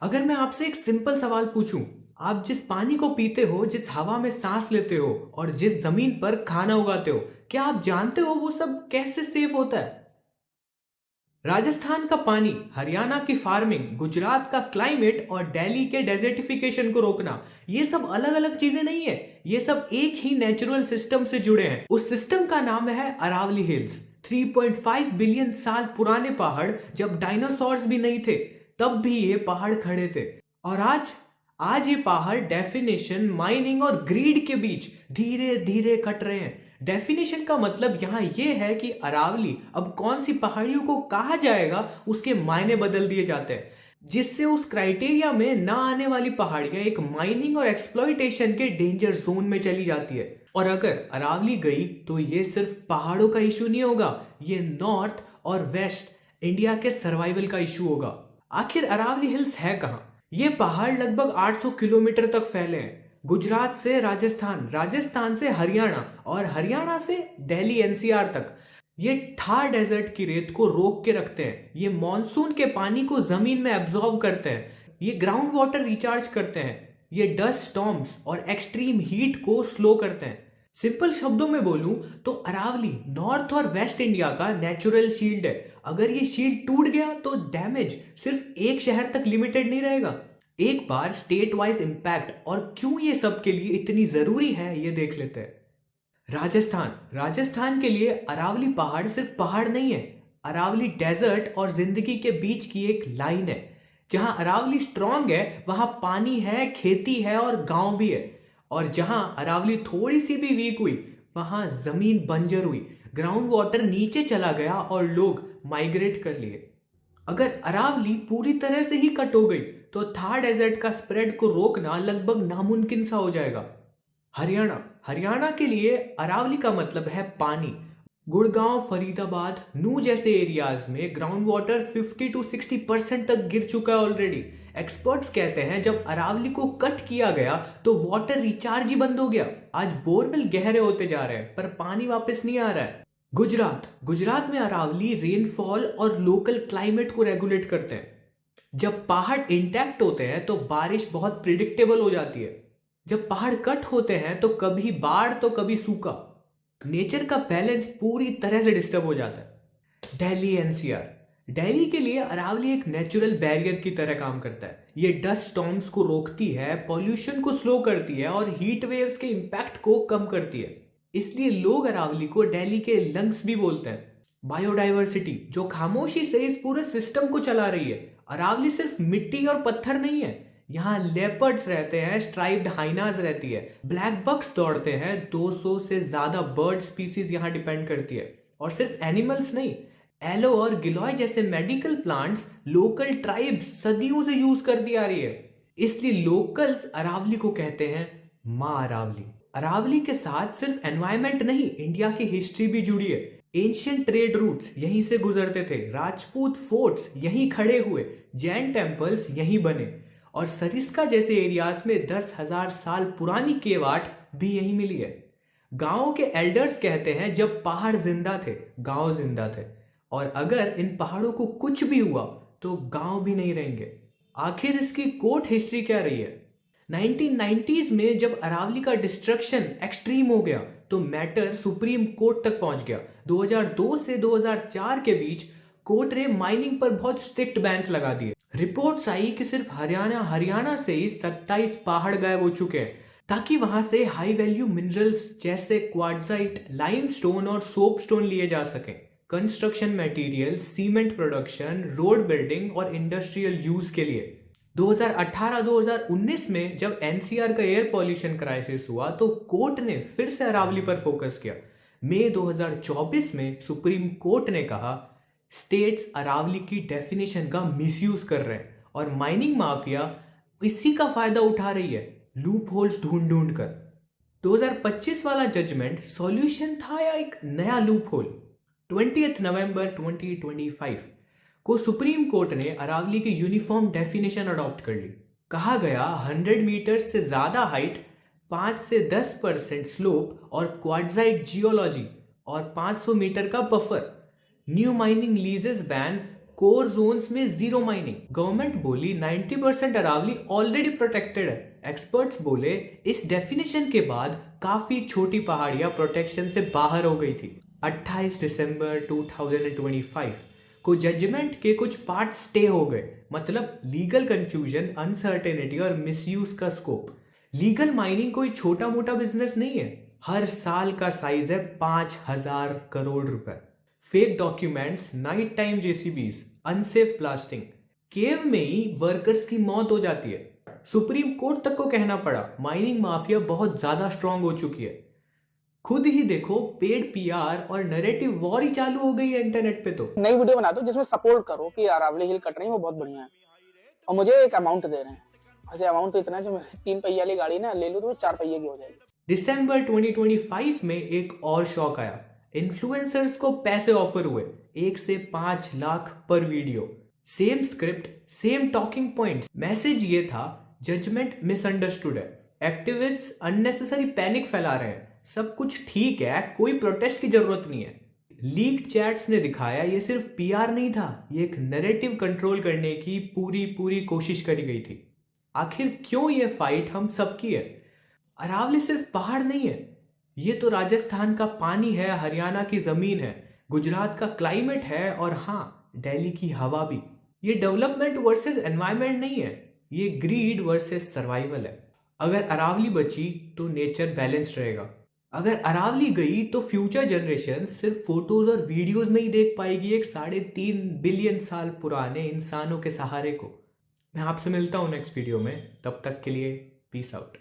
अगर मैं आपसे एक सिंपल सवाल पूछूं, आप जिस पानी को पीते हो, जिस हवा में सांस लेते हो और जिस जमीन पर खाना उगाते हो, क्या आप जानते हो वो सब कैसे सेफ होता है? राजस्थान का पानी, हरियाणा की फार्मिंग, गुजरात का क्लाइमेट और दिल्ली के डेजर्टिफिकेशन को रोकना, ये सब अलग अलग चीजें नहीं है। ये सब एक ही नेचुरल सिस्टम से जुड़े हैं। उस सिस्टम का नाम है अरावली हिल्स। 3.5 बिलियन साल पुराने पहाड़, जब डायनासोर्स भी नहीं थे तब भी ये पहाड़ खड़े थे। और आज आज ये पहाड़ डेफिनेशन, माइनिंग और ग्रीड के बीच धीरे धीरे कट रहे हैं। डेफिनेशन का मतलब यहाँ ये है कि अरावली अब कौन सी पहाड़ियों को कहा जाएगा, उसके मायने बदल दिए जाते हैं, जिससे उस क्राइटेरिया में ना आने वाली पहाड़ियां एक माइनिंग और एक्सप्लॉइटेशन के डेंजर जोन में चली जाती है। और अगर अरावली गई तो ये सिर्फ पहाड़ों का इशू नहीं होगा, ये नॉर्थ और वेस्ट इंडिया के सर्वाइवल का इशू होगा। आखिर अरावली हिल्स है कहाँ? ये पहाड़ लगभग 800 किलोमीटर तक फैले हैं। गुजरात से राजस्थान, राजस्थान से हरियाणा और हरियाणा से दिल्ली एनसीआर तक। ये थार डेजर्ट की रेत को रोक के रखते हैं, ये मॉनसून के पानी को जमीन में एब्जॉर्ब करते हैं, ये ग्राउंड वाटर रिचार्ज करते हैं, ये डस्ट स्टॉर्म्स और एक्सट्रीम हीट को स्लो करते हैं। सिंपल शब्दों में बोलूं तो अरावली नॉर्थ और वेस्ट इंडिया का नेचुरल शील्ड है। अगर ये शील्ड टूट गया तो डैमेज सिर्फ एक शहर तक लिमिटेड नहीं रहेगा। एक बार स्टेट वाइज इंपैक्ट और क्यों ये सब के लिए इतनी जरूरी है ये देख लेते हैं। राजस्थान, राजस्थान के लिए अरावली पहाड़ सिर्फ पहाड़ नहीं है। अरावली डेजर्ट और जिंदगी के बीच की एक लाइन है। जहां अरावली स्ट्रांग है वहां पानी है, खेती है और गांव भी है। और जहां अरावली थोड़ी सी भी वीक हुई वहां जमीन बंजर हुई, ग्राउंड वाटर नीचे चला गया और लोग माइग्रेट कर लिए। अगर अरावली पूरी तरह से ही कट हो गई तो थार डेजर्ट का स्प्रेड को रोकना लगभग नामुमकिन सा हो जाएगा। हरियाणा, हरियाणा के लिए अरावली का मतलब है पानी। गुड़गांव, फरीदाबाद, नूह जैसे एरियाज में ग्राउंड वाटर 50 to 60% तक गिर चुका है ऑलरेडी। एक्सपर्ट्स कहते हैं जब अरावली को कट किया गया तो वाटर रिचार्ज ही बंद हो गया। आज बोरवेल गहरे होते जा रहे हैं पर पानी वापस नहीं आ रहा है। गुजरात, गुजरात में अरावली रेनफॉल और लोकल क्लाइमेट को रेगुलेट करते हैं। जब पहाड़ इंटैक्ट होते हैं तो बारिश बहुत प्रिडिक्टेबल हो जाती है। जब पहाड़ कट होते हैं तो कभी बाढ़ तो कभी सूखा। नेचर का बैलेंस पूरी तरह से डिस्टर्ब हो जाता है। दिल्ली एनसीआर, दिल्ली के लिए अरावली एक नेचुरल बैरियर की तरह काम करता है। ये डस्ट स्टॉर्म्स को रोकती है, पॉल्यूशन को स्लो करती है और हीट वेव्स के इम्पैक्ट को कम करती है। इसलिए लोग अरावली को दिल्ली के लंग्स भी बोलते हैं। बायोडाइवर्सिटी, जो खामोशी से इस पूरे सिस्टम को चला रही है। अरावली सिर्फ मिट्टी और पत्थर नहीं है, यहाँ लेपर्ड्स रहते हैं, स्ट्राइप्ड हाइनास रहती है, ब्लैक बक्स दौड़ते हैं, 200 से ज्यादा बर्ड स्पीसीज यहाँ डिपेंड करती है। और सिर्फ एनिमल्स नहीं, एलो और गिलोय जैसे मेडिकल प्लांट्स लोकल ट्राइब्स सदियों से यूज करती आ रही है। इसलिए लोकल्स अरावली को कहते हैं माँ अरावली। अरावली के साथ सिर्फ एनवायरमेंट नहीं, इंडिया की हिस्ट्री भी जुड़ी है। एंशियंट ट्रेड रूट्स यहीं से गुजरते थे, राजपूत फोर्ट्स यहीं खड़े हुए, जैन टेम्पल्स यहीं बने और सरिस्का जैसे एरियाज में 10,000 साल पुरानी केव आर्ट भी यहीं मिली है। गांव के एल्डर्स कहते हैं जब पहाड़ जिंदा थे गांव जिंदा थे, और अगर इन पहाड़ों को कुछ भी हुआ तो गांव भी नहीं रहेंगे। आखिर इसकी कोर्ट हिस्ट्री क्या रही है? 1990s में जब अरावली का डिस्ट्रक्शन एक्सट्रीम हो गया तो मैटर सुप्रीम कोर्ट तक पहुंच गया। 2002 से 2004 के बीच कोर्ट ने माइनिंग पर बहुत स्ट्रिक्ट बैन्स लगा दिए। रिपोर्ट्स आई कि सिर्फ हरियाणा हरियाणा से ही 27 पहाड़ गायब हो चुके हैं ताकि वहां से हाई वैल्यू मिनरल्स जैसे क्वार्ट्जाइट, लाइमस्टोन और सोपस्टोन लिए जा सकें। Construction material, cement production, road building और इंडस्ट्रियल यूज के लिए। 2018-2019 में जब एनसीआर का एयर पॉल्यूशन क्राइसिस हुआ तो कोर्ट ने फिर से अरावली पर फोकस किया। मई 2024 में सुप्रीम कोर्ट ने कहा स्टेट्स अरावली की डेफिनेशन का मिसयूज कर रहे हैं और माइनिंग माफिया इसी का फायदा उठा रही है, लूप होल्स ढूंढ ढूंढ कर। 2025 वाला जजमेंट सॉल्यूशन था या एक नया लूप होल? 20 नवंबर 2025 को सुप्रीम कोर्ट ने अरावली की यूनिफॉर्म डेफिनेशन अडॉप्ट कर ली। कहा गया 100 मीटर से ज्यादा हाइट, 5 से 10% स्लोप और क्वाड्राइट जियोलॉजी और 500 मीटर का buffer. New mining leases ban, core zones में जीरो माइनिंग। गवर्नमेंट बोली 90% अरावली ऑलरेडी प्रोटेक्टेड है। एक्सपर्ट्स बोले इस डेफिनेशन के बाद काफी छोटी पहाड़ियां प्रोटेक्शन से बाहर हो गई थी। 28 दिसंबर 2025 को जजमेंट के कुछ पार्ट स्टे हो गए, मतलब लीगल कंफ्यूजन, अनसर्टेनिटी और मिसयूज का स्कोप। लीगल माइनिंग कोई छोटा मोटा बिजनेस नहीं है। हर साल का साइज है 5,000 करोड़ रुपए। Fake documents, night time JCBs, unsafe blasting, cave में ही वर्कर्स की मौत हो जाती है। सुप्रीम कोर्ट तक को कहना पड़ा माइनिंग माफिया बहुत ज्यादा स्ट्रांग हो चुकी है। खुद ही देखो, पेड पीआर और नैरेटिव वॉर ही चालू हो गई है इंटरनेट पे। तो नई वीडियो बना दो जिसमें सपोर्ट करो कि अरावली हिल कट रही है, वो बहुत बढ़िया है और मुझे एक अमाउंट दे रहे हैं। वैसे अमाउंट तो इतना है, जो मैं 3 पहिया वाली गाड़ी ना ले लूँ तो 4 पहिए की हो जाएगी। दिसंबर 2025 में एक और शौक आया। इन्फ्लुएंसर्स को पैसे ऑफर हुए, 1 से 5 लाख पर video. Same script, same talking points. Message ये था, जजमेंट मिसअंडरस्टूड है, एक्टिविस्ट अननेसेसरी पैनिक फैला रहे हैं, सब कुछ ठीक है, कोई प्रोटेस्ट की जरूरत नहीं है। लीक्ड चैट्स ने दिखाया ये सिर्फ पीआर नहीं था, ये एक नैरेटिव कंट्रोल करने की पूरी पूरी कोशिश करी गई थी। आखिर क्यों ये फाइट हम सबकी है? अरावली सिर्फ पहाड़ नहीं है, ये तो राजस्थान का पानी है, हरियाणा की जमीन है, गुजरात का क्लाइमेट है और हाँ, दिल्ली की हवा भी। ये डेवलपमेंट वर्सेस एनवायरनमेंट नहीं है, ये ग्रीड वर्सेस सर्वाइवल है। अगर अरावली बची तो नेचर बैलेंस्ड रहेगा। अगर अरावली गई तो फ्यूचर जनरेशन सिर्फ फोटोज और वीडियोस में ही देख पाएगी एक 3.5 बिलियन साल पुराने इंसानों के सहारे को। मैं आपसे मिलता हूँ नेक्स्ट वीडियो में, तब तक के लिए पीस आउट।